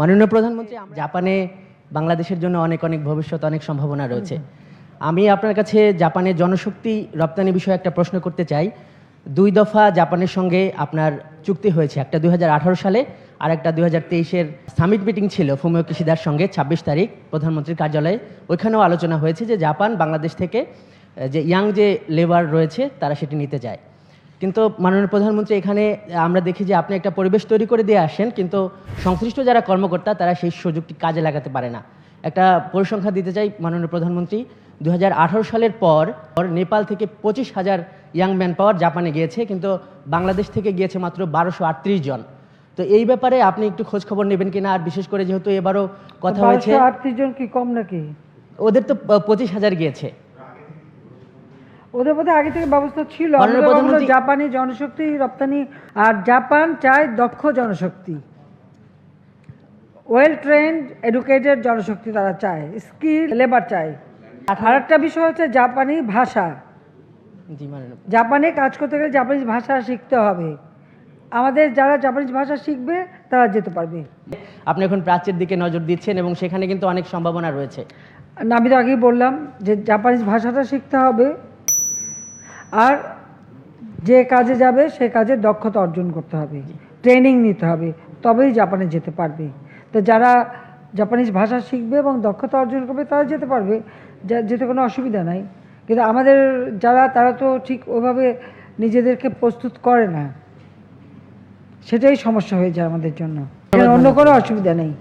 মাননীয় প্রধানমন্ত্রী, জাপানে বাংলাদেশের জন্য অনেক অনেক ভবিষ্যৎ, অনেক সম্ভাবনা রয়েছে। আমি আপনার কাছে জাপানের জনশক্তি রপ্তানি বিষয়ে একটা প্রশ্ন করতে চাই। 2 দফা জাপানের সঙ্গে আপনার চুক্তি হয়েছে, একটা 2018 সালে আর একটা 2023-এর সামিট মিটিং ছিল ফুমিও কিশিদার সঙ্গে 26 তারিখ প্রধানমন্ত্রীর কার্যালয়ে। ওইখানেও আলোচনা হয়েছে যে জাপান বাংলাদেশ থেকে যে ইয়াং যে লেবার রয়েছে তারা সেটি নিতে চায়। কিন্তু মাননীয় প্রধানমন্ত্রী, এখানে আমরা দেখি যে আপনি একটা পরিবেশ তৈরি করে দিয়ে আসেন, কিন্তু সংশ্লিষ্ট যারা কর্মকর্তা তারা সেই সুযোগটি কাজে লাগাতে পারে না। একটা পরিসংখ্যান দিতে চাই মাননীয় প্রধানমন্ত্রী, 2018 সালের পর নেপাল থেকে 25,000 ইয়াং ম্যান পাওয়ার জাপানে গিয়েছে, কিন্তু বাংলাদেশ থেকে গিয়েছে মাত্র 1238 জন। তো এই ব্যাপারে আপনি একটু খোঁজ খবর নেবেন কিনা, আর বিশেষ করে যেহেতু এবারও কথা হয়েছে 1238 জন কি কম নাকি? ওদের তো 25,000 গিয়েছে। ওদের মধ্যে আগে থেকে ব্যবস্থা ছিল। মাননীয় প্রধানমন্ত্রী, জাপানি জনশক্তি রপ্তানি, আর জাপান চায় দক্ষ জনশক্তি, ওয়েল ট্রেন্ড এডুকেটেড জনশক্তি তারা চায়, স্কিল লেবার চায়। আর একটা বিষয় হচ্ছে জাপানি ভাষা। জি মাননীয়, জাপানে কাজ করতে গেলে জাপানিজ ভাষা শিখতে হবে। আমাদের যারা জাপানিজ ভাষা শিখবে তারা যেতে পারবে। আপনি এখন প্রাচ্যের দিকে নজর দিচ্ছেন এবং সেখানে কিন্তু অনেক সম্ভাবনা রয়েছে। আমি তো আগেই বললাম যে জাপানিজ ভাষাটা শিখতে হবে, আর যে কাজে যাবে সে কাজে দক্ষতা অর্জন করতে হবে, ট্রেনিং নিতে হবে, তবেই জাপানে যেতে পারবে। তো যারা জাপানিজ ভাষা শিখবে এবং দক্ষতা অর্জন করবে তারা যেতে পারবে, যেতে কোনো অসুবিধা নাই। কিন্তু আমাদের যারা, তারা তো ঠিক ওইভাবে নিজেদেরকে প্রস্তুত করে না, সেটাই সমস্যা হয়ে যায় আমাদের জন্য, অন্য কোনো অসুবিধা নেই।